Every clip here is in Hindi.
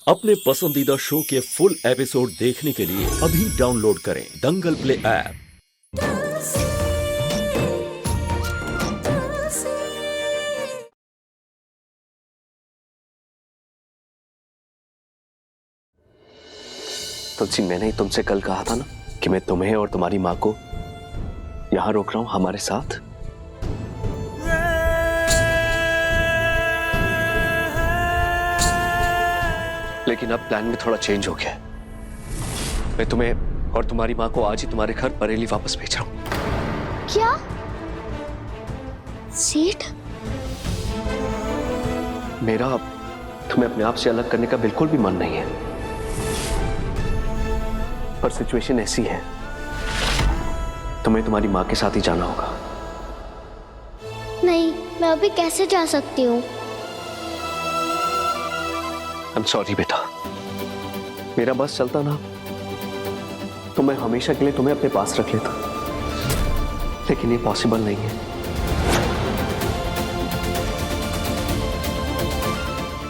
अपने पसंदीदा शो के फुल एपिसोड देखने के लिए अभी डाउनलोड करें दंगल प्ले ऐप। तुलसी, मैंने ही तुमसे कल कहा था ना कि मैं तुम्हें और तुम्हारी माँ को यहां रोक रहा हूं हमारे साथ। लेकिन अब प्लान में थोड़ा चेंज हो गया। मैं तुम्हें और तुम्हारी माँ को आज ही तुम्हारे घर बरेली वापस भेज रहा हूं। क्या? सेठ? मेरा तुम्हें अपने आप से अलग करने का बिल्कुल भी मन नहीं है, पर सिचुएशन ऐसी है, तुम्हें तुम्हारी माँ के साथ ही जाना होगा। नहीं, मैं अभी कैसे जा सकती हूँ? आई एम सॉरी बेटा, मेरा बस चलता ना तो मैं हमेशा के लिए तुम्हें अपने पास रख लेता, लेकिन ये पॉसिबल नहीं है।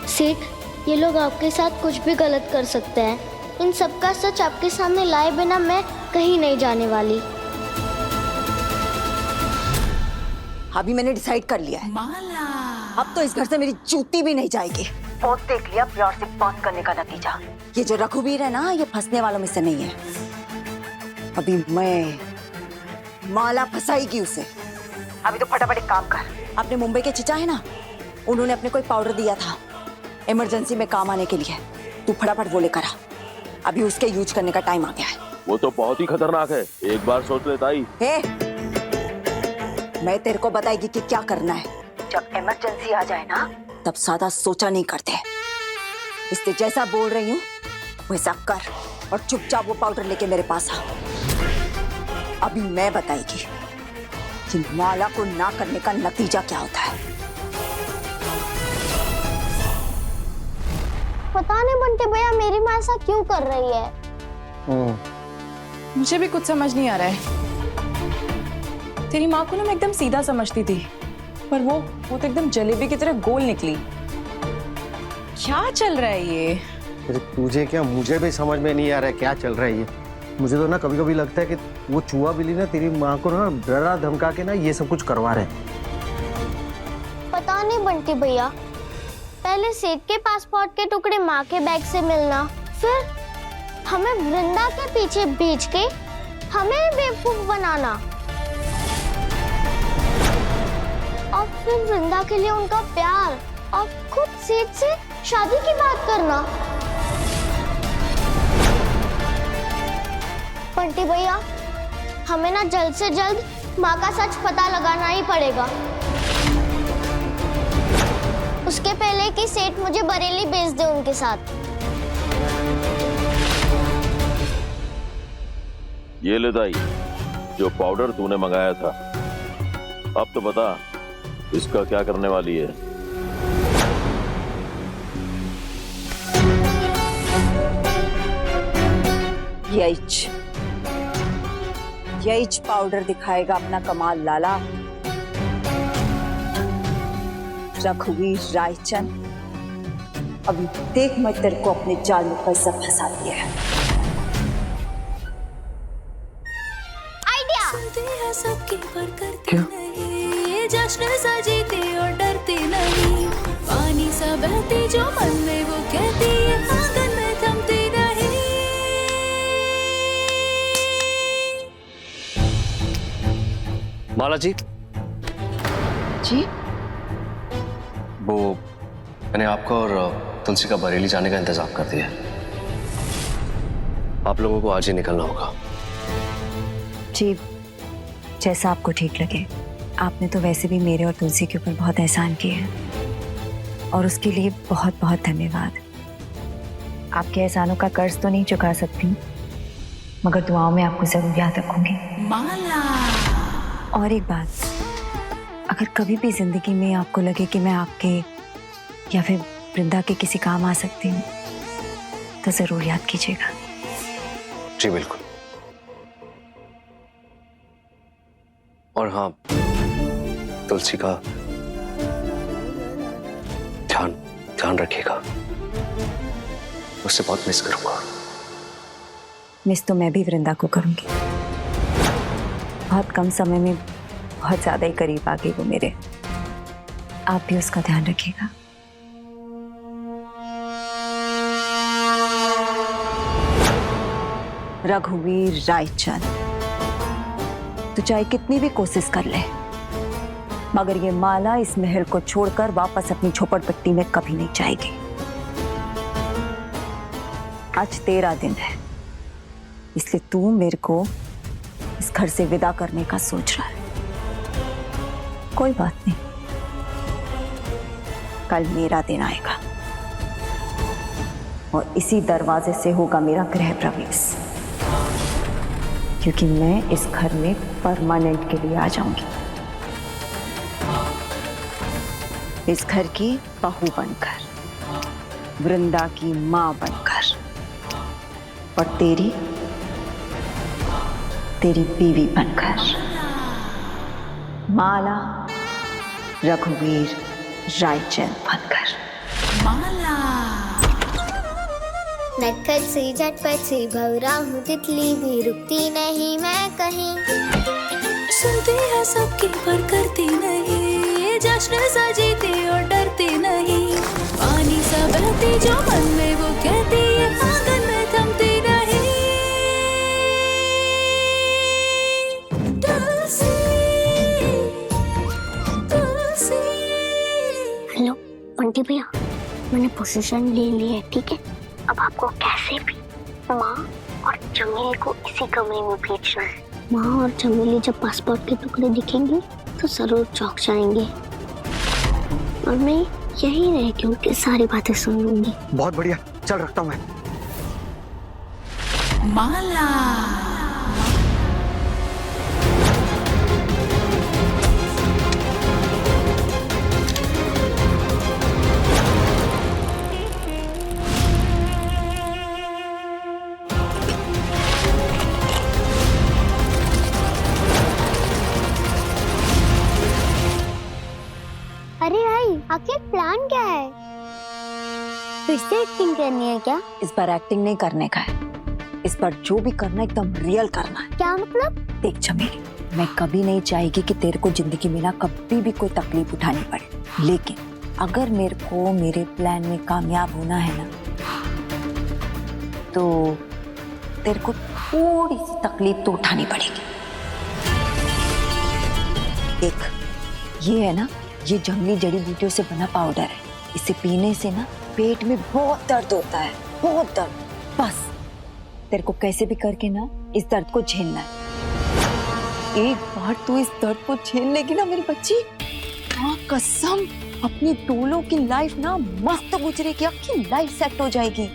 सेठ, ये लोग आपके साथ कुछ भी गलत कर सकते हैं। इन सबका सच आपके सामने लाए बिना मैं कहीं नहीं जाने वाली। अभी मैंने डिसाइड कर लिया है, अब तो इस घर से मेरी जूती भी नहीं जाएगी। बहुत देख लिया प्यार से बात करने का नतीजा। ये जो रघुवीर है ना, ये फंसने वालों में से नहीं है। अभी मैं माला फंसाएगी उसे। अभी तो फटाफट एक काम कर, अपने मुंबई के चिचा है ना, उन्होंने अपने को एक पाउडर दिया था इमरजेंसी में काम आने के लिए। तू फटाफट वो लेकर आ, अभी उसके यूज करने का टाइम आ गया है। वो तो बहुत ही खतरनाक है, एक बार सोच लेता ही। मैं तेरे को बताएगी कि क्या करना है। जब इमरजेंसी आ जाए ना, तब ज्यादा सोचा नहीं करते। इसलिए जैसा बोल रही हूँ वैसा कर और चुपचाप वो पाउडर लेके मेरे पास आ। अभी मैं बताएगी कि माला को ना करने का नतीजा क्या होता है। पता नहीं बंटे भैया मेरी माँ ऐसा क्यों कर रही है। मुझे भी कुछ समझ नहीं आ रहा है। तेरी माँ को ना मैं एकदम सीधा समझती थी, पर वो तो एकदम जलेबी की तरह गोल निकली। क्या चल रहा है ये? अरे तुझे क्या, मुझे भी समझ में नहीं आ रहा है क्या चल रहा है ये। मुझे तो ना कभी कभी लगता है कि वो चूहा बिल्ली ना तेरी माँ को ना डरा धमका के ना ये सब कुछ करवा रहे हैं। पता नहीं बंटी भैया, पहले सेठ के पासपोर्ट के टुकड़े माँ के बैग से मिलना, फिर हमें वृंदा के पीछे भेज के हमें बेवकूफ बनाना, और फिर वृंदा के लिए उनका प्यार और खुद सेठ से शादी की बात करना। बंटी भैया, हमें ना जल्द से जल्द माँ का सच पता लगाना ही पड़ेगा, उसके पहले कि सेठ मुझे बरेली भेज दे उनके साथ। ये ले दाई, जो पाउडर तूने मंगाया था, अब तो बता इसका क्या करने वाली है। यही पाउडर दिखाएगा अपना कमाल लाला। रघुवीर रायचंद, अभी देख मैं तेरे को अपने जाल में कैसा फंसा दिया है। आइडिया! क्या? जश्न सजीती और डरती नहीं, पानी सा बहती जो मन में वो कहती है, आंगन में थमती नहीं। माला जी, जी? वो मैंने आपका और तुलसी का बरेली जाने का इंतजाम कर दिया। आप लोगों को आज ही निकलना होगा। जी, जैसा आपको ठीक लगे। आपने तो वैसे भी मेरे और तुलसी के ऊपर बहुत एहसान किए हैं और उसके लिए बहुत बहुत धन्यवाद। आपके एहसानों का कर्ज तो नहीं चुका सकती, मगर दुआओं में आपको जरूर याद रखूंगी। माला। और एक बात, अगर कभी भी जिंदगी में आपको लगे कि मैं आपके या फिर वृंदा के किसी काम आ सकती हूँ, तो जरूर याद कीजिएगा। जी बिल्कुल। और हाँ, तुलसी का ध्यान रखिएगा। उससे बहुत मिस करूंगा। मिस तो मैं भी वृंदा को करूंगी। बहुत कम समय में बहुत ज्यादा ही करीब आ गई वो मेरे। आप भी उसका ध्यान रखिएगा। रघुवीर रायचंद, तू चाहे कितनी भी कोशिश कर ले, मगर ये माला इस महल को छोड़कर वापस अपनी झोपड़पट्टी में कभी नहीं जाएगी। आज तेरा दिन है, इसलिए तू मेरे को इस घर से विदा करने का सोच रहा है। कोई बात नहीं, कल मेरा दिन आएगा और इसी दरवाजे से होगा मेरा गृह प्रवेश, क्योंकि मैं इस घर में परमानेंट के लिए आ जाऊंगी, इस घर की बहू बनकर, वृंदा की मां बनकर, और तेरी बीवी बनकर। माला रघुवीर रायचंद बनकर। नटखट से झटपट से भौरा हूँ, तितली भी रुकती नहीं मैं कहीं। सुनती है सबकी पर करती नहीं, जश्न सजीती और डरती नहीं। पानी सा बहती जो मन में वो कहती है, आंगन में थमती नहीं। तुलसी, तुलसी। हेलो बंटी भैया, मैंने पोजीशन ले ली है, ठीक है? अब आपको कैसे भी माँ और चमेली को इसी कमरे में भेजना है। माँ और चमेली जब पासपोर्ट के टुकड़े दिखेंगे तो जरूर चौंक जाएंगे, और मैं यही रह के उनकी सारी बातें सुन लूंगी। बहुत बढ़िया, चल रखता हूँ मैं। माला। अरे भाई, आखिर प्लान क्या है? फिर से एक्टिंग करनी है क्या? इस बार एक्टिंग नहीं करने का है, इस बार जो भी करना है एकदम रियल करना है। क्या मतलब? देख चमेली, मैं कभी नहीं चाहेगी कि तेरे को जिंदगी में ना कभी भी कोई तकलीफ उठानी पड़े, लेकिन अगर मेरे को मेरे प्लान में कामयाब होना है ना, तो तेरे को थोड़ी सी तकलीफ तो उठानी पड़ेगी। देख, ये है ना, ये जंगली जड़ी बूटियों से बना पाउडर है, इसे पीने से ना पेट में बहुत दर्द होता है, बहुत दर्द। बस तेरे को कैसे भी करके ना इस दर्द को झेलना है। एक बार तू इस दर्द को झेल लेगी ना मेरी बच्ची, हाँ कसम, अपनी दोनों की लाइफ ना मस्त गुजरेगी, आपकी लाइफ सेट हो जाएगी।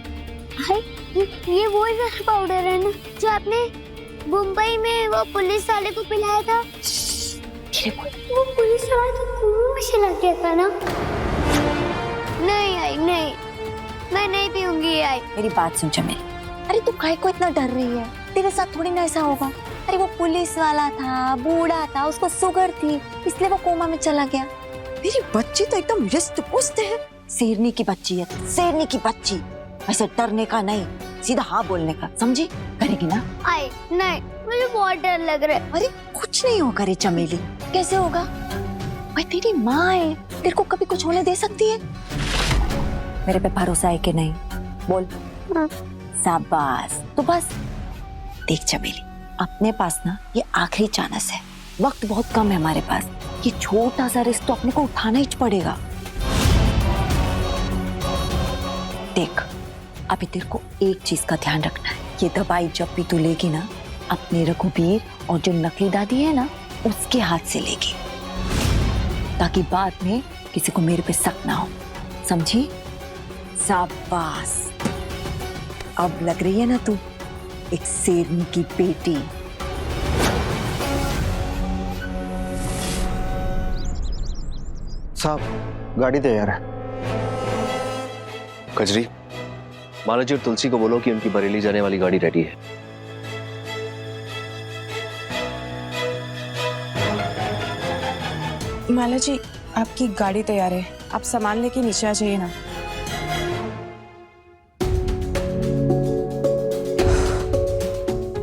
भाई, ये वो जहर पाउडर है ना जो आपने मुंबई में वो पुलिस वाले को पिलाया था? वो पुलिस वाला तो कुएं में चला गया था ना? नहीं आई, नहीं, मैं नहीं पीऊंगी। आई मेरी बात सुन चमेली, अरे तू काहे को इतना डर रही है? तेरे साथ थोड़ी ना ऐसा होगा। अरे वो पुलिस वाला था, बूढ़ा था, उसको शुगर थी, इसलिए वो कोमा में चला गया। मेरी बच्ची तो एकदम रिष्ट पुष्ट है, शेरनी की बच्ची है, शेरनी की बच्ची। ऐसे डरने का नहीं, सीधा हाँ बोलने का, समझी? करेगी ना? आई नहीं, मुझे बहुत डर लग रहा है। अरे कुछ नहीं होगा रे चमेली, कैसे होगा? मैं तेरी माँ है, तेरे को कभी कुछ होने दे सकती है? मेरे पे भरोसा है कि नहीं? बोल। शाबाश। तो बस देख चमेली, अपने पास ना ये आखिरी चांस है, वक्त बहुत कम है हमारे पास। ये छोटा सा रिस्क तो अपने को उठाना ही पड़ेगा। देख, अभी तेरे को एक चीज का ध्यान रखना है, ये दवाई जब भी तू लेगी ना, अपने रघुवीर और जो नकली दादी है ना, उसके हाथ से लेगी, ताकि बाद में किसी को मेरे पे शक ना हो, समझी? शाबाश। अब लग रही है ना तू एक शेरनी की बेटी। साहब, गाड़ी तैयार है। कजरी, माला जी और तुलसी को बोलो कि उनकी बरेली जाने वाली गाड़ी रेडी है। माला जी, आपकी गाड़ी तैयार है, आप सामान लेके नीचे आ जाइए ना।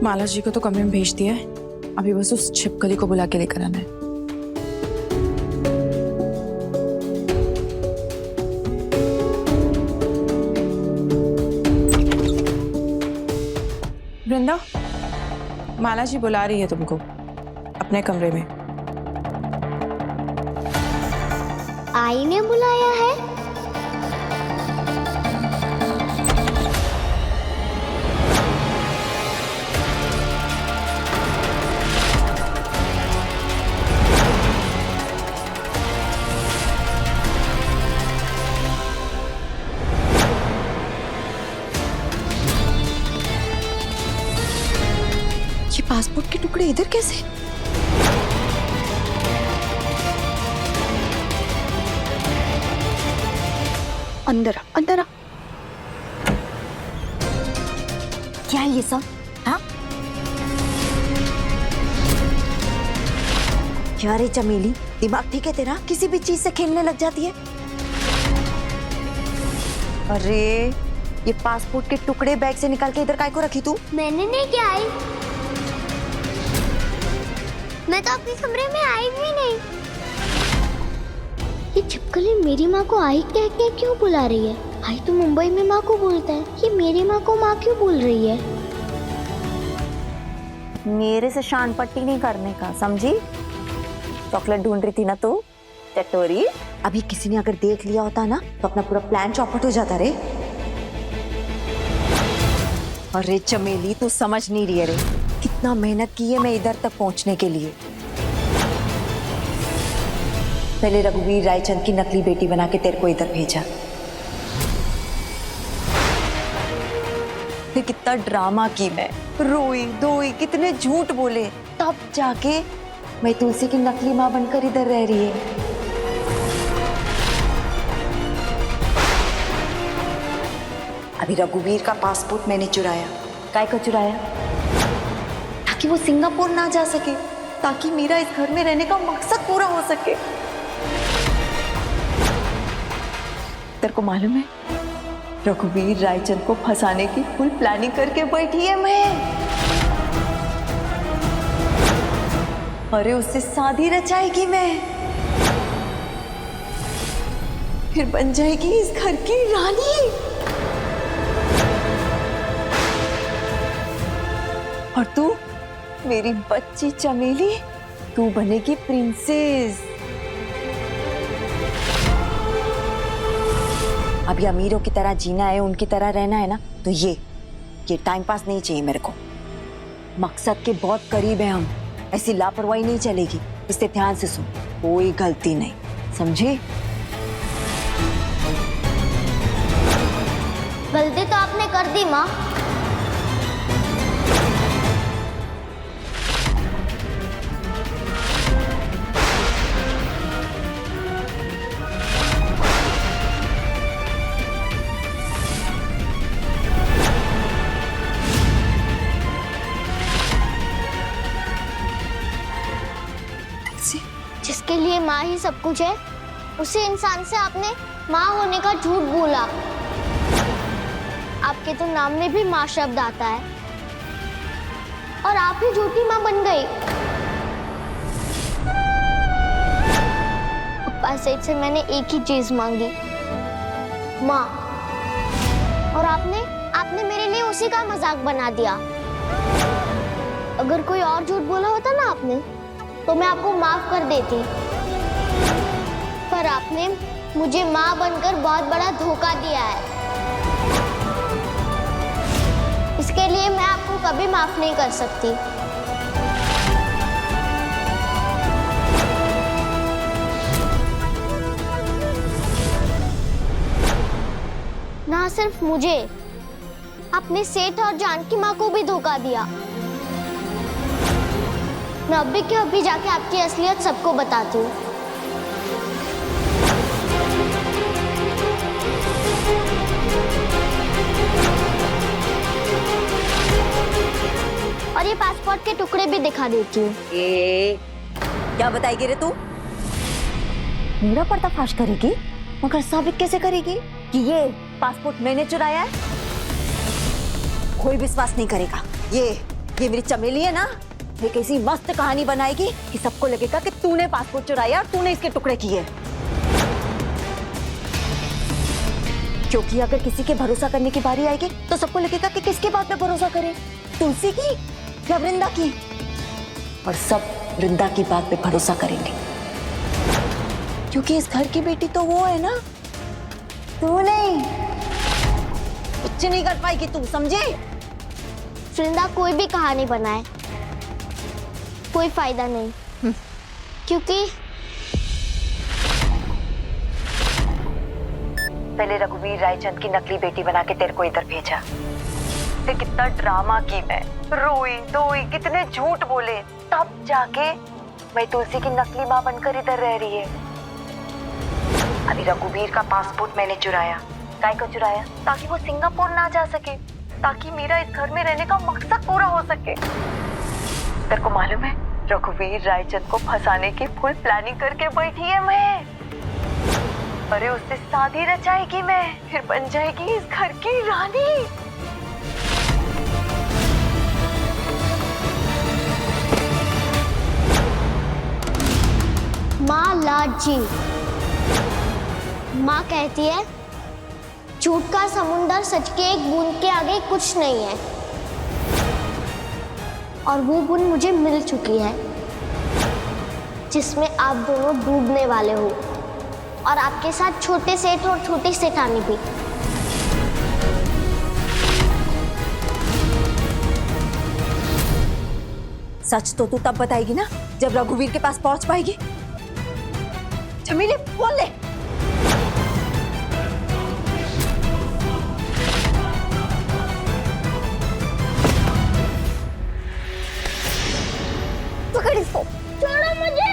माला जी को तो कमरे में भेज दिया है, अभी बस उस छिपकली को बुला के लेकर आना है। वृंदा, माला जी बुला रही है तुमको अपने कमरे में। आई ने बुलाया है? ये पासपोर्ट के टुकड़े इधर कैसे? अंदर आ, अंदर आ। क्या है ये सब? हाँ, क्या रे चमेली, दिमाग ठीक है तेरा? किसी भी चीज से खेलने लग जाती है। अरे ये पासपोर्ट के टुकड़े बैग से निकाल के इधर काय को रखी तू? मैंने नहीं किया आई। मैं तो अपने कमरे में आई भी नहीं। ये छिपकली मेरी माँ को आई कह के क्यों बुला रही है? आई तो मुंबई में माँ को बोलता है, ये मेरी माँ को माँ क्यों बोल रही है? मेरे से शान पट्टी नहीं करने का, समझी? चॉकलेट ढूंढ रही थी ना तू, चटोरी। अभी किसी ने अगर देख लिया होता ना तो अपना पूरा प्लान चौपट हो जाता रे। अरे चमेली, तू समझ नहीं रही है रे, कितना मेहनत की है मैं इधर तक पहुंचने के लिए। पहले रघुवीर रायचंद की नकली बेटी बना के तेरे को इधर भेजा, फिर कितना ड्रामा की मैं, रोई धोई, कितने झूठ बोले, तब जाके मैं तुलसी की नकली माँ बनकर इधर रह रही है। अभी रघुवीर का पासपोर्ट मैंने चुराया। काय को चुराया? ताकि वो सिंगापुर ना जा सके, ताकि मेरा इस घर में रहने का मकसद पूरा हो सके। तेरे को मालूम है, रघुवीर रायचंद को फंसाने की फुल प्लानिंग करके बैठी है मैं। अरे उससे शादी रचाएगी मैं, फिर बन जाएगी इस घर की रानी। और तू, मेरी बच्ची चमेली, तू बनेगी प्रिंसेस। अभी अमीरों की तरह जीना है, उनकी तरह रहना है ना, तो ये टाइम पास नहीं चाहिए मेरे को। मकसद के बहुत करीब है हम, ऐसी लापरवाही नहीं चलेगी। इससे ध्यान से सुन, कोई गलती नहीं, समझी? गलती तो आपने कर दी माँ। जिसके लिए माँ ही सब कुछ है, उसी इंसान से आपने माँ होने का झूठ बोला। आपके तो नाम में भी माँ शब्द आता है और आप ही झूठी माँ बन गई। पप्पा से मैंने एक ही चीज मांगी, माँ, और आपने मेरे लिए उसी का मजाक बना दिया। अगर कोई और झूठ बोला होता ना आपने, तो मैं आपको माफ कर देती, पर आपने मुझे माँ बनकर बहुत बड़ा धोखा दिया है। इसके लिए मैं आपको कभी माफ नहीं कर सकती। ना सिर्फ मुझे, आपने सेठ और जानकी माँ को भी धोखा दिया। मैं अभी के अभी जाके आपकी असलियत सबको बताती हूँ। और ये पासपोर्ट के टुकड़े भी दिखा देती हूँ। क्या बताएगी रे तू? मेरा पर्दाफाश करेगी, मगर साबित कैसे करेगी कि ये पासपोर्ट मैंने चुराया है? कोई विश्वास नहीं करेगा। ये मेरी चमेली है ना, एक ऐसी मस्त कहानी बनाएगी कि सबको लगेगा कि तूने पासपोर्ट चुराया और तूने इसके टुकड़े किए। क्योंकि अगर किसी के भरोसा करने की बारी आएगी तो सबको लगेगा कि किसके बात पे भरोसा करें, तुलसी की या वृंदा की। और सब वृंदा की बात पे भरोसा करेंगे, क्योंकि इस घर की बेटी तो वो है ना, तू नहीं। कुछ नहीं कर पाएगी तू, समझे? वृंदा कोई भी कहानी बनाए कोई फायदा नहीं, क्योंकि पहले रघुवीर रायचंद की नकली बेटी बना के तेरे को इधर भेजा, फिर कितना ड्रामा की मैं, रोई धोई, कितने झूठ बोले, तब जाके मैं तुलसी की नकली माँ बनकर इधर रह रही है। अभी रघुवीर का पासपोर्ट मैंने चुराया। काय को चुराया? ताकि वो सिंगापुर ना जा सके, ताकि मेरा इस घर में रहने का मकसद पूरा हो सके। तेरे को मालूम है, रघुवीर रायचंद को फंसाने की फुल प्लानिंग करके बैठी है मैं। अरे उससे शादी रचाएगी मैं, फिर बन जाएगी इस घर की रानी। माँ लाडजी, माँ कहती है झूठ का समुंदर सच के एक बूंद के आगे कुछ नहीं है, और वो बूंद मुझे मिल चुकी है जिसमें आप दोनों डूबने वाले हो, और आपके साथ छोटे सेठ और छोटी सेठानी भी। सच तो तू तब बताएगी ना जब रघुवीर के पास पहुंच पाएगी। चमेली बोल ले। पकड़ इसको। छोड़ो मुझे,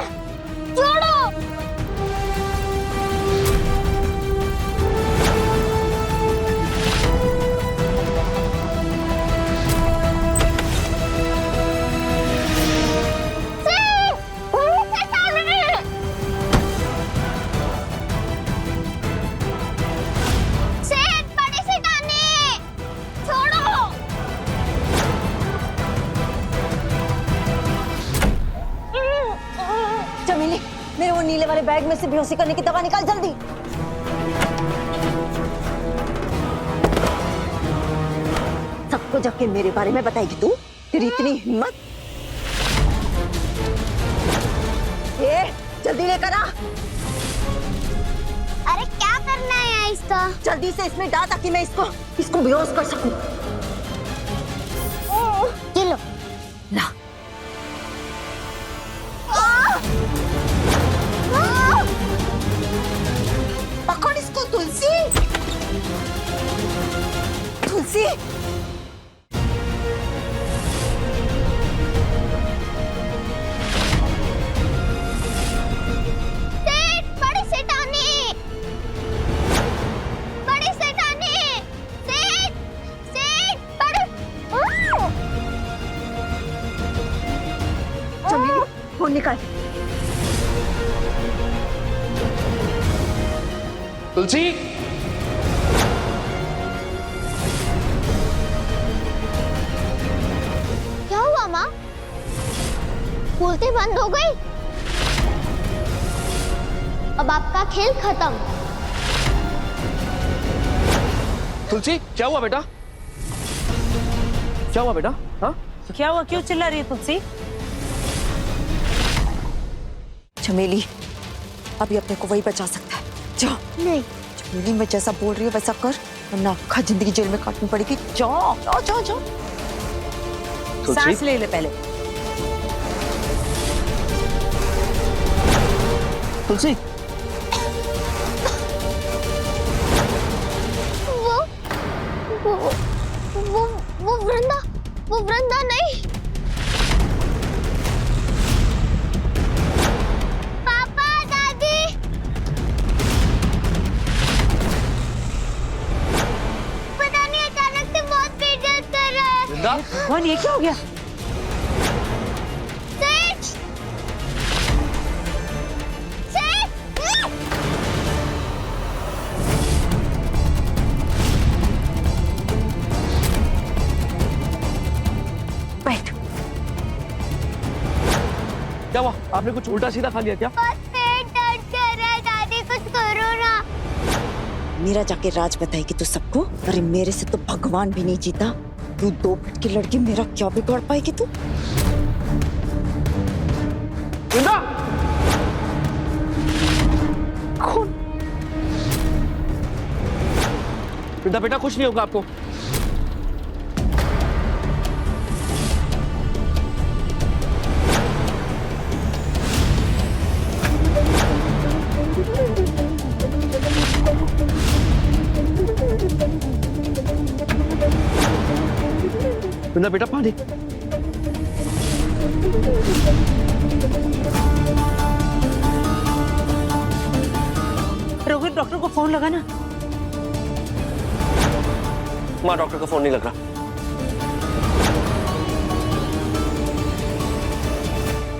छोड़ो। चमेली, मेरे वो नीले वाले बैग में से बेहोशी करने की दवा निकाल जल्दी। सबको जाके मेरे बारे में बताएगी तू? तेरी इतनी हिम्मत? जल्दी लेकर आ। अरे क्या करना है इसका? जल्दी से इसमें डाल ताकि मैं इसको बेहोश कर सकूं। ये लो। ला। पकड़ इसको तुलसी। तुलसी। फोन निकाल। तुलसी, क्या हुआ माँ? बोलते बंद हो गई? अब आपका खेल खत्म। तुलसी क्या हुआ बेटा? क्या हुआ बेटा? हाँ क्या हुआ? क्यों चिल्ला रही है तुलसी? चमेली, अभी अपने को वही बचा सकता है। जाओ। नहीं। चमेली, मैं जैसा बोल रही हूँ वैसा कर, वरना आखा जिंदगी जेल में काटनी पड़ेगी। जाओ जाओ जाओ जाओ। सांस ले ले पहले। तुलसी, वो वृंदा नहीं। पापा, दादी। पता नहीं अचानक से बहुत पेट दर्द कर रहा है। वृंदा? कौन? ये क्या हो गया? सेठ! सेठ! बैठ। क्या हुआ? आपने कुछ उल्टा सीधा खा लिया क्या? बस पेट दर्द कर रहा है दादी, कुछ करो ना। मेरा जाके राज बताएगी तू सबको। अरे मेरे से तो भगवान भी नहीं जीता, तू 2 फुट की लड़की मेरा क्या बिगाड़ पाएगी तू? वृंदा! वृंदा बेटा कुछ नहीं होगा आपको। वृंदा बेटा पानी। रोहित डॉक्टर को फोन लगा ना। माँ डॉक्टर का फोन नहीं लग रहा।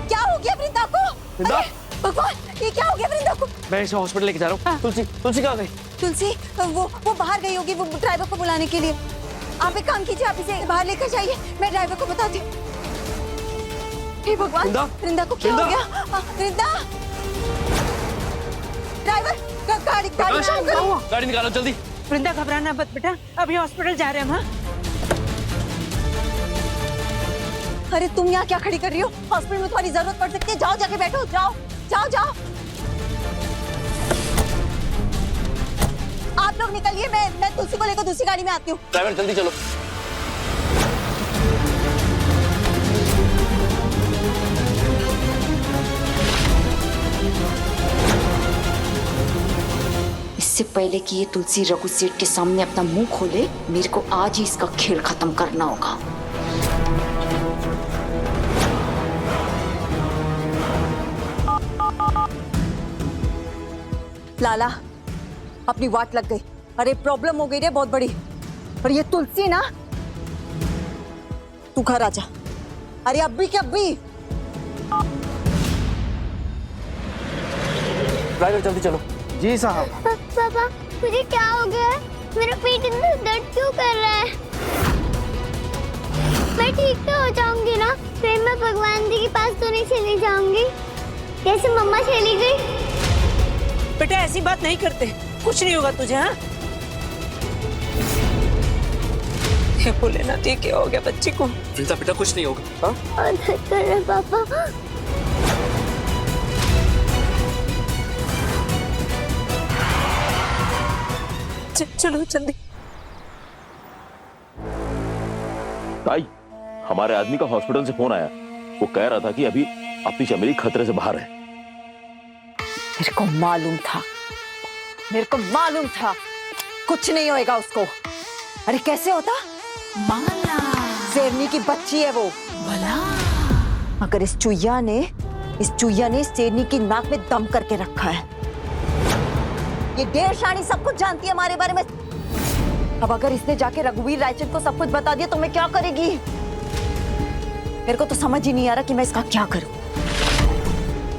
क्या हो गया वृंदा को? वृंदा? अरे भगवान, ये क्या हो गया वृंदा को? मैं इसे हॉस्पिटल लेके जा रहा हूँ। तुलसी, तुलसी कहाँ गई? तुलसी वो बाहर गई होगी, वो ड्राइवर को बुलाने के लिए। आप एक काम कीजिए, आप इसे बाहर लेकर जाइए, मैं ड्राइवर को बताती हूँ। हे भगवान, वृंदा को क्या हो गया? वृंदा! ड्राइवर, गाड़ी निकालो जल्दी। वृंदा घबराना मत बेटा, अभी हॉस्पिटल जा रहे हैं हम। हाँ? अरे तुम यहाँ क्या खड़ी कर रही हो? हॉस्पिटल में तुम्हारी जरूरत पड़ सकती है, जाओ जाके बैठो, जाओ जाओ जाओ। आप लोग निकलिए, मैं तुलसी को लेकर दूसरी गाड़ी में आती हूँ। ड्राइवर जल्दी चलो। इससे पहले कि ये तुलसी रघु सेठ के सामने अपना मुंह खोले, मेरे को आज ही इसका खेल खत्म करना होगा। लाला, अपनी वाट लग गई। अरे प्रॉब्लम हो गई रे बहुत बड़ी। और ये तुलसी ना, तू घर आजा। अरे अभी के अभी। ड्राइवर जल्दी चलो। जी साहब। पापा, मुझे क्या हो गया है? मेरा पेट इतना दर्द क्यों कर रहा है? मैं ठीक तो हो जाऊंगी ना? फिर मैं भगवान जी के पास तो नहीं चली जाऊंगी जैसे मम्मा चली गई? बेटा ऐसी बात नहीं करते, कुछ नहीं होगा तुझे। हाँ, बोले ना तो क्या हो गया बच्ची को? वृंदा बेटा कुछ नहीं होगा। हाँ? दर्द कर रहा है पापा। चलो जल्दी। ताई, हमारे आदमी का हॉस्पिटल से फोन आया। वो कह रहा था कि अभी अपनी चमेली खतरे से बाहर है। मेरे को मालूम था, मेरे को मालूम था कुछ नहीं होएगा उसको। अरे कैसे होता? माला शेरनी की बच्ची है वो। भला मगर इस चुईया ने शेरनी की नाक में दम करके रखा है। ये ढेर शानी सब कुछ जानती है हमारे बारे में। अब अगर इसने जाके रघुवीर रायचंद को सब कुछ बता दिया तो मैं क्या करेगी? मेरे को तो समझ ही नहीं आ रहा कि मैं इसका क्या करूं।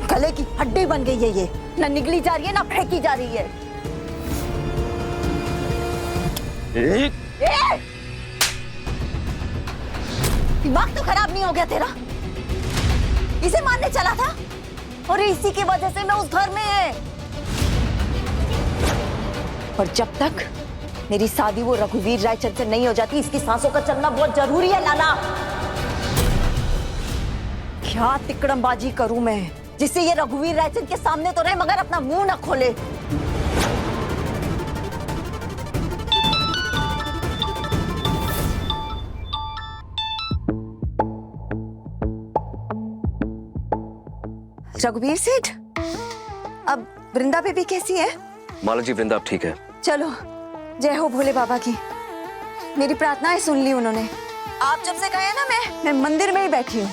गले की हड्डी बन गई है ये, ना निगली जा रही है ना फेंकी जा रही है। दिमाग तो खराब नहीं हो गया तेरा? इसे मारने चला था और इसी की वजह से मैं उस घर में है। और जब तक मेरी शादी वो रघुवीर रायचंद से नहीं हो जाती, इसकी सांसों का चलना बहुत जरूरी है लाला। क्या तिकड़मबाजी करूं मैं जिससे ये रघुवीर रायचंद के सामने तो रहे मगर अपना मुंह न खोले। रघुवीर सेठ, अब वृंदा बेबी कैसी है? माला जी वृंदा अब ठीक है। चलो, जय हो भोले बाबा की। मेरी प्रार्थनाएं सुन ली उन्होंने। आप जब से गए ना मैं मंदिर में ही बैठी हूँ,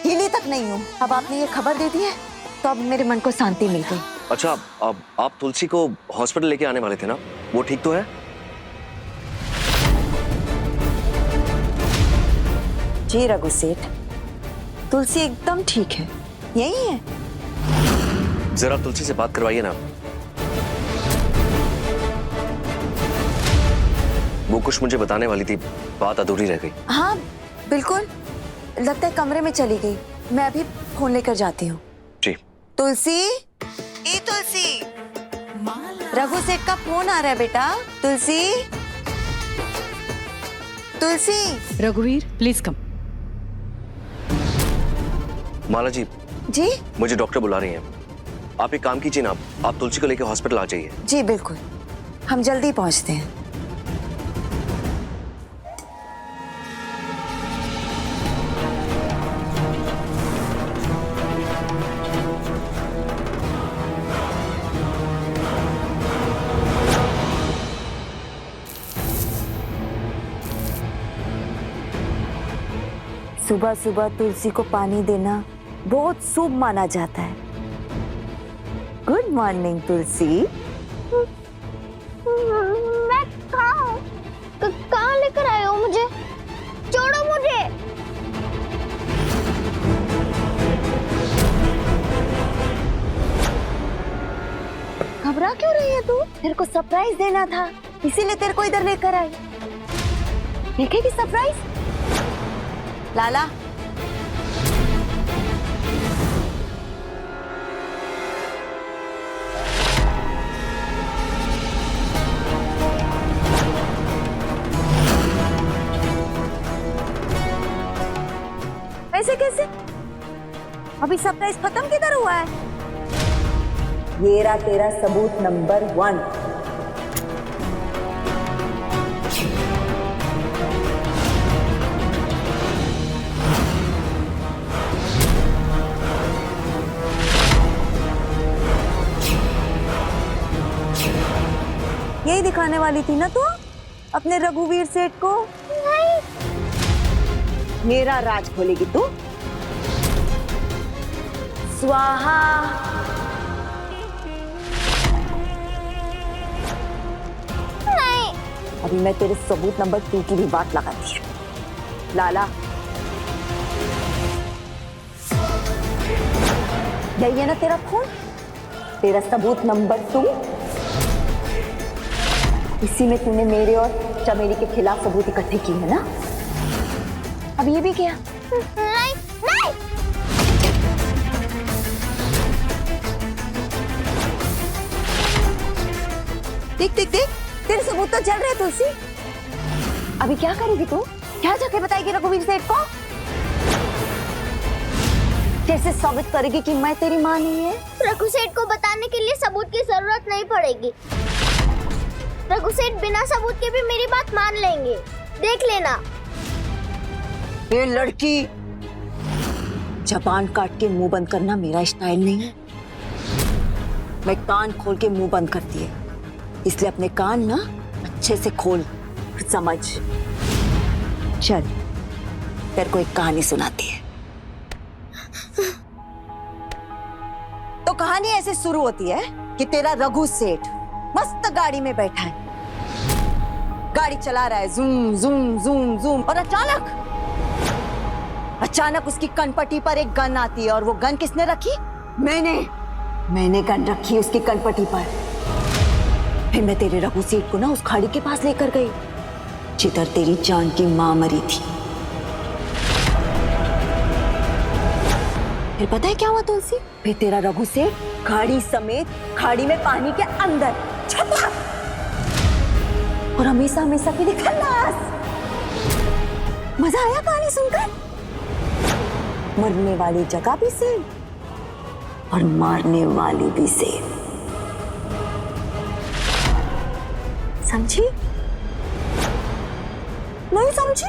हिली तक नहीं हूँ। अब आपने ये खबर दे दी है तो अब मेरे मन को शांति मिल गई। अच्छा, अब आप तुलसी को हॉस्पिटल लेके आने वाले थे ना, वो ठीक तो है? जी रघु सेठ, तुलसी एकदम ठीक है, यही है। जरा तुलसी से बात करवाइए ना। वो कुछ मुझे बताने वाली थी, बात अधूरी रह गई। हाँ बिल्कुल, लगता है कमरे में चली गई। मैं अभी फोन लेकर जाती हूँ। जी। तुलसी, ए तुलसी, रघु सेठ का फोन आ रहा है बेटा। तुलसी, तुलसी। रघुवीर प्लीज कम। माला जी। जी मुझे डॉक्टर बुला रही हैं। आप एक काम कीजिए ना, आप तुलसी को लेकर हॉस्पिटल आ जाइए। जी बिल्कुल, हम जल्दी पहुंचते हैं। सुबह सुबह तुलसी को पानी देना बहुत शुभ माना जाता है। गुड मॉर्निंग तुलसी। मैं कहाँ लेकर आए हो मुझे? छोड़ो मुझे। घबरा क्यों रही है तू? तेरे को सरप्राइज देना था, इसीलिए तेरे को इधर लेकर आई। देखेगी सरप्राइज? लाला, ऐसे कैसे? अभी सरप्राइज खत्म किधर हुआ है? ये रहा तेरा सबूत नंबर 1। यही दिखाने वाली थी ना तू अपने रघुवीर सेठ को? नहीं। मेरा राज खोलेगी तू? स्वाहा। नहीं। अभी मैं तेरे सबूत नंबर 2 की भी बात लगाती हूँ। लाला, यही है ना तेरा फोन? तेरा सबूत नंबर 2? इसी में तूने मेरे और चमेली के खिलाफ सबूत इकट्ठे किए हैं ना? अब ये भी किया? नहीं, नहीं। देख देख देख, तेरे सबूत तो चल रहे तुलसी। अभी क्या करेगी तू? क्या जाके बताएगी रघुवीर सेठ को? कैसे साबित करेगी कि मैं तेरी माँ नहीं है? रघु सेठ को बताने के लिए सबूत की जरूरत नहीं पड़ेगी। रघु सेठ बिना सबूत के भी मेरी बात मान लेंगे, देख लेना। ये लड़की, जबान काट के मुंह बंद करना मेरा स्टाइल नहीं है। मैं कान खोल के मुंह बंद करती है, इसलिए अपने कान ना अच्छे से खोल, समझ। चल, तेरे को एक कहानी सुनाती है। तो कहानी ऐसे शुरू होती है कि तेरा रघु सेठ मस्त गाड़ी में बैठा है, गाड़ी चला रहा है, जूम जूम जूम जूम, और अचानक उसकी कनपट्टी पर एक गन आती है। और वो गन किसने रखी? मैंने गन रखी उसकी कनपट्टी पर। फिर मैं तेरे रघु सेठ को ना उस खाड़ी के पास लेकर गई जिधर तेरी जान की माँ मरी थी। फिर पता है क्या हुआ तुलसी? फिर तेरा रघु सेठ गाड़ी समेत खाड़ी में पानी के अंदर छपा, और हमेशा हमेशा के लिए खल्लास। मजा आया कहानी सुनकर? मरने वाली जगह भी सेम और मारने वाली भी सेम। समझी? नहीं समझी?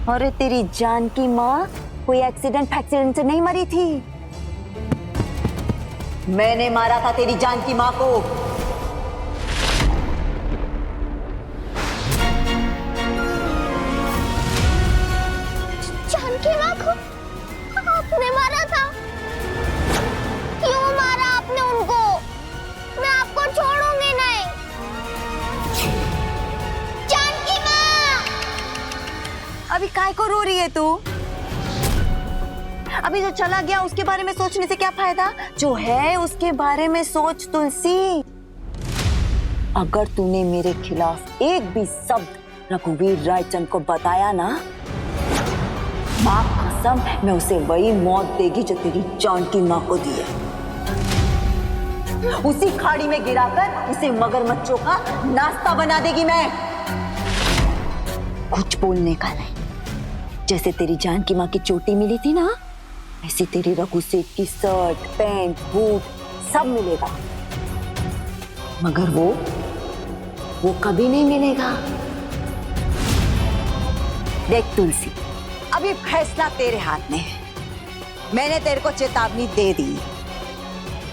अरे तेरी जान की माँ कोई एक्सीडेंट से नहीं मरी थी। मैंने मारा था तेरी जान की माँ को। जानकी माँ को आपने मारा था? क्यों मारा आपने उनको? मैं आपको छोड़ूंगी नहीं। जानकी माँ! अभी काय को रो रही है तू? अभी जो चला गया उसके बारे में सोचने से क्या फायदा? जो है उसके बारे में सोच तुलसी। अगर तूने मेरे खिलाफ एक भी शब्द रघुवीर रायचंद को बताया ना, माँ कसम, मैं उसे वही मौत देगी जो तेरी जानकी माँ को दी है। उसी खाड़ी में गिराकर उसे मगरमच्छों का नाश्ता बना देगी मैं। कुछ बोलने का नहीं। जैसे तेरी जानकी माँ की चोटी मिली थी ना, ऐसी तेरी रघु सेठ की शर्ट, पैंट, बूट सब मिलेगा, मगर वो कभी नहीं मिलेगा। देख तुलसी, अभी फैसला तेरे हाथ में है। मैंने तेरे को चेतावनी दे दी।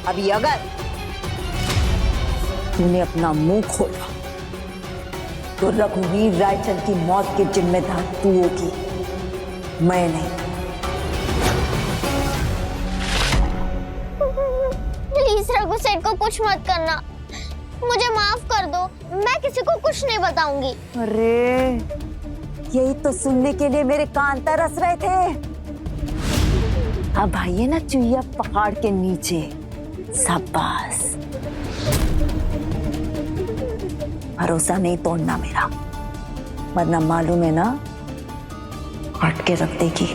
अभी अगर तूने अपना मुंह खोला तो रघुवीर रायचंद की मौत की जिम्मेदार तू होगी, मैं नहीं। प्लीज रघु सेठ को कुछ मत करना, मुझे माफ कर दो, मैं किसी को कुछ नहीं बताऊंगी। अरे यही तो सुनने के लिए मेरे कान तरस रहे थे। अब आइए ना चुईया पहाड़ के नीचे। शाबाश। भरोसा नहीं तोड़ना मेरा, वरना मालूम है ना काट के रख देगी।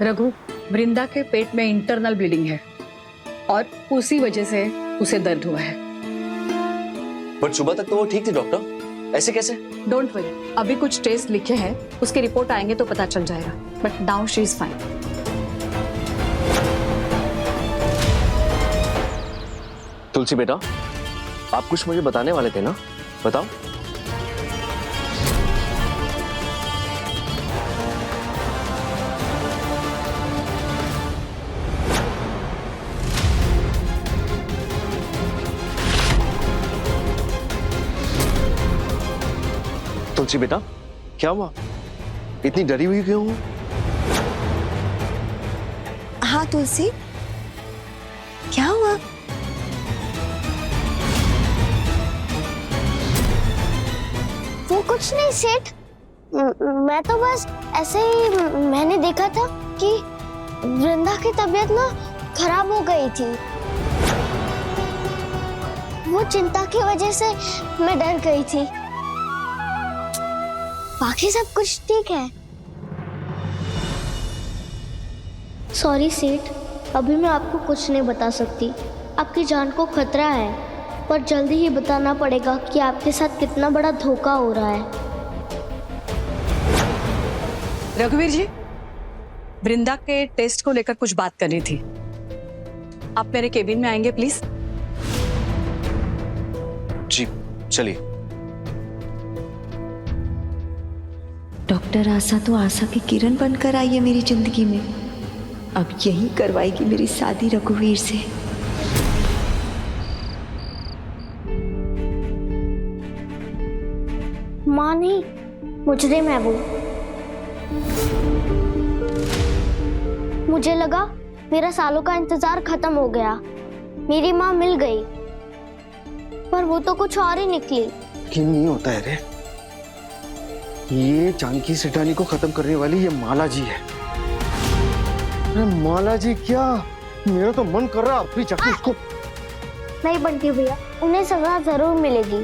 रघु, वृंदा के पेट में इंटरनल ब्लीडिंग है और उसी वजह से उसे दर्द हुआ है। बट सुबह तक तो वो ठीक थी डॉक्टर, ऐसे कैसे? डोंट वरी, अभी कुछ टेस्ट लिखे हैं, उसके रिपोर्ट आएंगे तो पता चल जाएगा। But now she is fine. Tulsi बेटा, आप कुछ मुझे बताने वाले थे ना, बताओ। तुलसी बेटा, क्या हुआ? इतनी डरी हुई क्यों हो? हाँ तुलसी, क्या हुआ? वो कुछ नहीं सेठ, मैं तो बस ऐसे ही, मैंने देखा था कि वृंदा की तबीयत ना खराब हो गई थी। वो चिंता की वजह से मैं डर गई थी, बाकी सब कुछ ठीक है। सॉरी सेठ, अभी मैं आपको कुछ नहीं बता सकती। आपकी जान को खतरा है, पर जल्दी ही बताना पड़ेगा कि आपके साथ कितना बड़ा धोखा हो रहा है। रघुवीर जी, वृंदा के टेस्ट को लेकर कुछ बात करनी थी। आप मेरे केबिन में आएंगे प्लीज? जी चलिए। डॉक्टर आशा तो आशा की किरण बनकर आई है मेरी जिंदगी में। अब यही करवाएगी मेरी शादी रघुवीर से। माँ नहीं, मुजरिम है वो। मुझे लगा मेरा सालों का इंतजार खत्म हो गया, मेरी माँ मिल गई, पर वो तो कुछ और ही निकली। यकीन नहीं होता है रे, ये जानकी सेठानी को खत्म करने वाली ये माला जी है। अरे माला जी क्या, मेरा तो मन कर रहा है अपनी चक्की इसको। नहीं बंटी भैया, उन्हें सजा जरूर मिलेगी,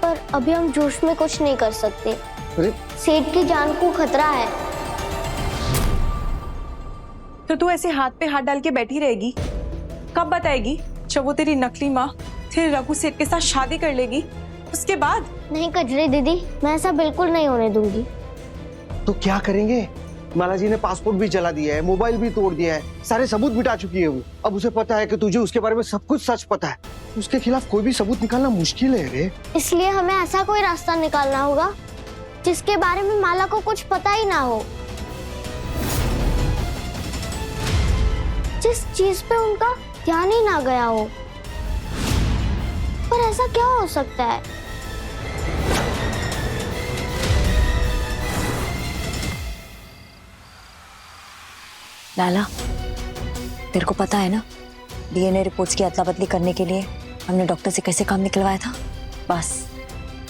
पर अभी हम जोश में कुछ नहीं कर सकते। अरे सेठ की जान को खतरा है। तो तू ऐसे हाथ पे हाथ डाल के बैठी रहेगी? कब बताएगी जब वो तेरी नकली माँ फिर रघु सेठ के साथ शादी कर लेगी, उसके बाद? नहीं कजरी दीदी, मैं ऐसा बिल्कुल नहीं होने दूंगी। तो क्या करेंगे? माला जी ने पासपोर्ट भी जला दिया है, मोबाइल भी तोड़ दिया है, सारे सबूत मिटा चुकी है वो। अब उसे पता है कि तुझे उसके बारे में सब कुछ सच पता है। उसके खिलाफ कोई भी सबूत निकालना मुश्किल है रे। इसलिए हमें ऐसा कोई रास्ता निकालना होगा जिसके बारे में माला को कुछ पता ही ना हो, जिस चीज पे उनका ध्यान ही ना गया हो। पर ऐसा क्या हो सकता है? लाला, तेरे को पता है ना डीएनए रिपोर्ट्स की अदला बदली करने के लिए हमने डॉक्टर से कैसे काम निकलवाया था? बस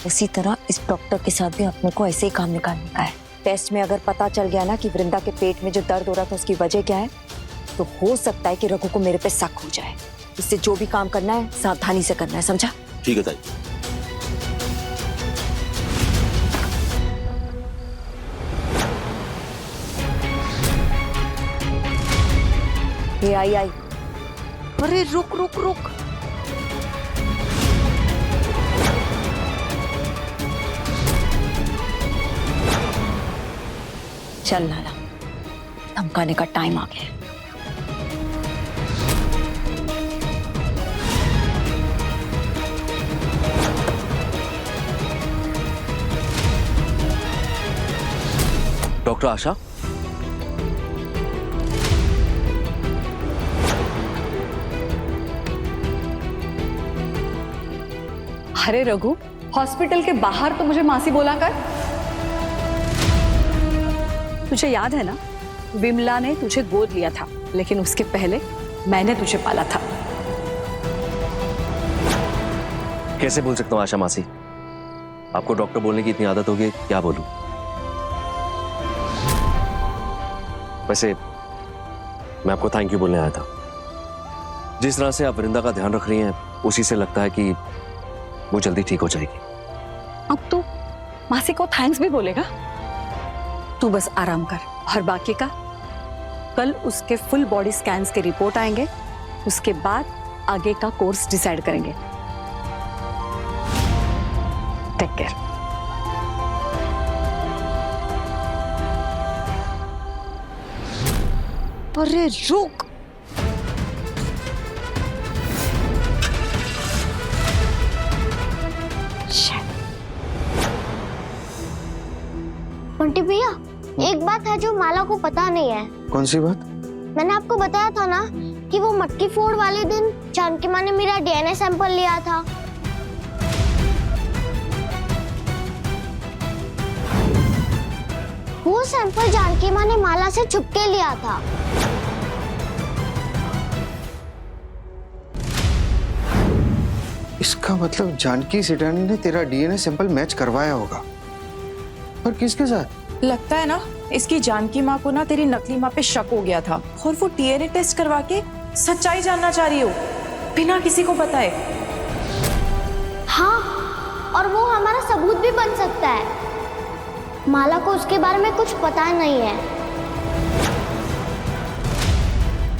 उसी तरह इस डॉक्टर के साथ भी अपने को ऐसे ही काम निकालने का है। टेस्ट में अगर पता चल गया ना कि वृंदा के पेट में जो दर्द हो रहा था उसकी वजह क्या है, तो हो सकता है कि रघु को मेरे पे शक हो जाए। इससे जो भी काम करना है सावधानी से करना है, समझा? ठीक है ताई। ये आई। अरे रुक रुक रुक, चल लाला, धमकाने का टाइम आ गया है। डॉक्टर आशा, अरे रघु, हॉस्पिटल के बाहर तो मुझे मासी बोला कर। तुझे याद है ना, विमला ने तुझे गोद लिया था, लेकिन उसके पहले मैंने तुझे पाला था। कैसे भूल सकता हूँ आशा मासी, आपको डॉक्टर बोलने की इतनी आदत होगी, क्या बोलूं। वैसे मैं आपको थैंक यू बोलने आया था। जिस तरह से आप वृंदा का ध्यान रख रही हैं, उसी से लगता है कि वो जल्दी ठीक हो जाएगी। अब तू मासी को थैंक्स भी बोलेगा? तू बस आराम कर, और बाकी का कल उसके फुल बॉडी स्कैन्स के रिपोर्ट आएंगे, उसके बाद आगे का कोर्स डिसाइड करेंगे। Take care. अरे रुक, बंटी भैया, एक बात है जो माला को पता नहीं है। कौन सी बात? मैंने आपको बताया था ना कि वो मटकी फोड़ वाले दिन जानकी माँ ने मेरा डीएनए सैंपल लिया था। वो सैंपल जानकी माँ ने माला से छुपके लिया था। इसका मतलब जानकी सेठानी ने तेरा डीएनए सैंपल मैच करवाया होगा, पर किसके साथ? लगता है ना इसकी जानकी माँ को ना तेरी नकली माँ पे शक हो गया था, और वो डीएनए टेस्ट करवा के सच्चाई जानना चाह रही हो बिना किसी को बताए। हाँ, और वो हमारा सबूत भी बन सकता है। माला को उसके बारे में कुछ पता नहीं है,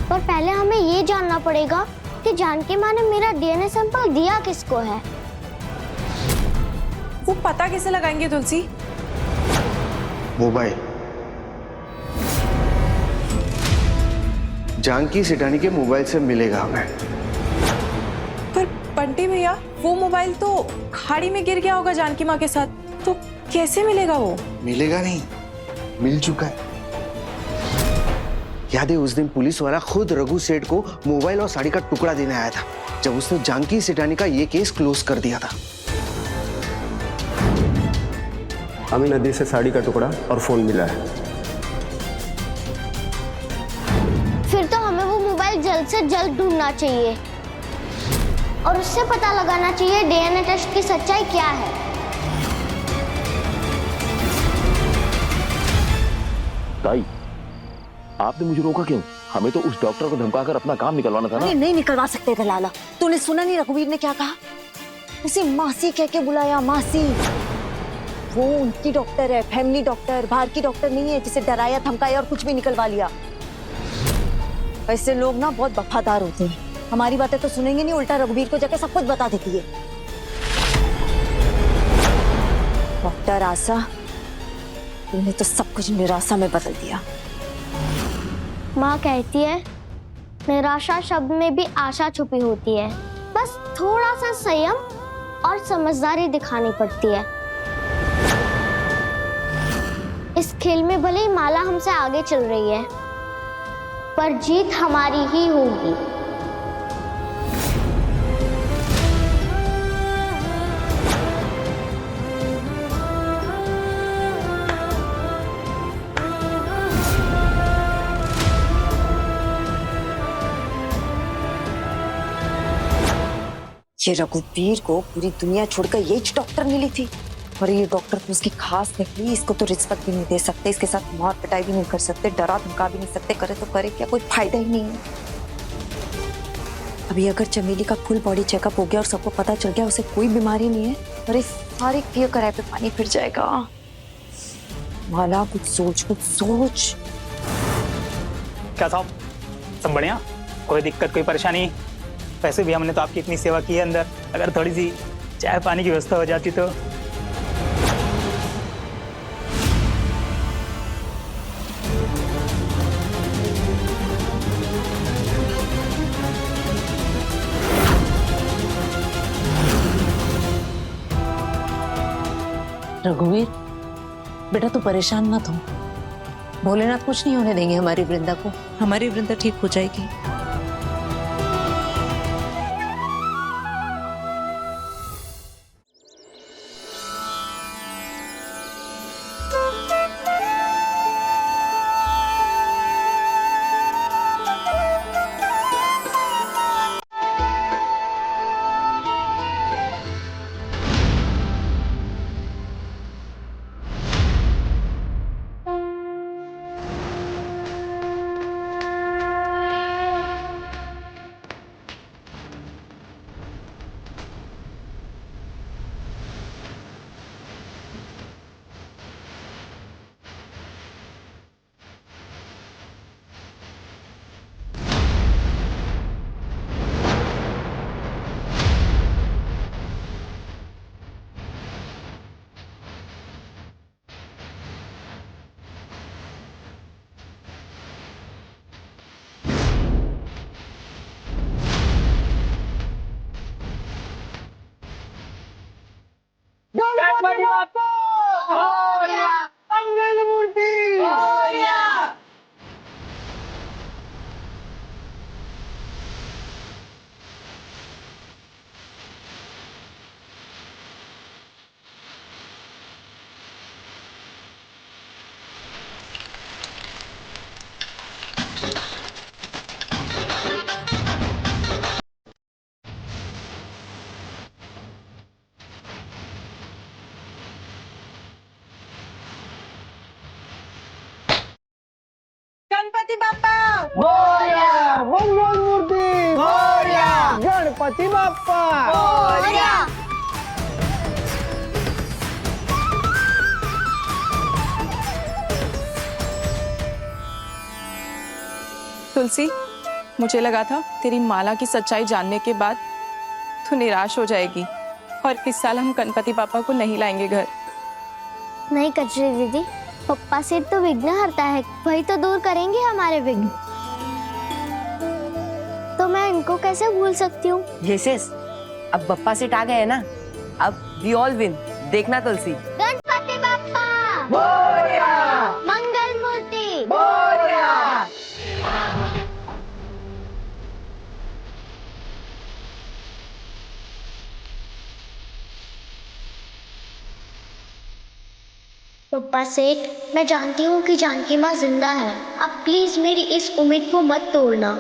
पर पहले हमें ये जानना पड़ेगा कि जानकी माँ ने मेरा डीएनए सैंपल दिया किसको है। वो पता कैसे लगाएंगे तुलसी? मोबाइल। जानकी सेठानी के मोबाइल से मिलेगा हमें। पर बंटी भैया, वो मोबाइल तो खाड़ी में गिर गया होगा जानकी माँ के साथ, तो कैसे मिलेगा वो? मिलेगा नहीं, मिल चुका है। याद है उस दिन पुलिस वाला खुद रघु सेठ को मोबाइल और साड़ी का टुकड़ा देने आया था, जब उसने जानकी सेठानी का ये केस क्लोज कर दिया था। हमें नदी से साड़ी का टुकड़ा और फोन मिला है। फिर तो हमें वो मोबाइल जल्द से जल्द ढूंढना चाहिए और उससे पता लगाना चाहिए डीएनए टेस्ट की सच्चाई क्या है। ताई, आपने मुझे रोका क्यों? हमें तो उस डॉक्टर को धमकाकर अपना काम निकलवाना था ना। अरे नहीं निकलवा सकते थे लाला, तूने सुना नहीं रघुवीर ने क्या कहा? उसे मासी कह के बुलाया, मासी। वो उनकी डॉक्टर है, फैमिली डॉक्टर, बाहर की डॉक्टर नहीं है जिसे डराया धमकाया और कुछ भी निकलवा लिया। ऐसे लोग ना बहुत वफादार होते हैं, हमारी बातें तो सुनेंगे नहीं, उल्टा रघुवीर को जाके सब कुछ बता देती है। डॉक्टर आशा, तूने तो सब कुछ निराशा में बदल दिया। माँ कहती है निराशा शब्द में भी आशा छुपी होती है, बस थोड़ा सा संयम और समझदारी दिखानी पड़ती है। इस खेल में भले ही माला हमसे आगे चल रही है, पर जीत हमारी ही होगी। ये रघुवीर को पूरी दुनिया छोड़कर यही डॉक्टर मिली थी, और ये डॉक्टर तो उसकी खास निकली। इसको तो रिश्वत भी नहीं दे सकते, इसके साथ मार पिटाई भी नहीं कर सकते, डरा धमका भी नहीं सकते, करे तो करे क्या, कोई फायदा ही नहीं है। अभी अगर चमेली का फुल बॉडी चेकअप हो गया और सबको पता चल गया उसे कोई बीमारी नहीं है, अरे सारे क्लियर कराए पे पानी फिर जाएगा। माला कुछ सोच, कुछ सोच। क्या साहब, सब बढ़िया? कोई दिक्कत, कोई परेशानी? वैसे भी हमने तो आपकी इतनी सेवा की है अंदर, अगर थोड़ी सी चाय पानी की व्यवस्था हो जाती तो। रघुवीर बेटा, तू परेशान मत हो। भोलेनाथ कुछ नहीं होने देंगे हमारी वृंदा को। हमारी वृंदा ठीक हो जाएगी। गणपति बाप्पा मोरया, मंगल मूर्ति मोरया। गणपति बाप्पा मोरया, मंगल मूर्ति मोरया, गणपति बाप्पा मोरया। तुलसी, मुझे लगा था तेरी माला की सच्चाई जानने के बाद तू निराश हो जाएगी और इस साल हम गणपति पापा को नहीं लाएंगे घर। नहीं कचरी दीदी, पप्पा से तो विघ्न हरता है, वही तो दूर करेंगे हमारे विघ्न। तो मैं इनको कैसे भूल सकती हूँ? यस, अब बप्पा सेठ आ गए हैं ना, अब वी ऑल विन। देखना तुलसी। गणपति बाप्पा मोरया, मंगल मूर्ति मोरया। पप्पा सेठ, मैं जानती हूँ कि जानकी माँ जिंदा है। आप प्लीज मेरी इस उम्मीद को मत तोड़ना।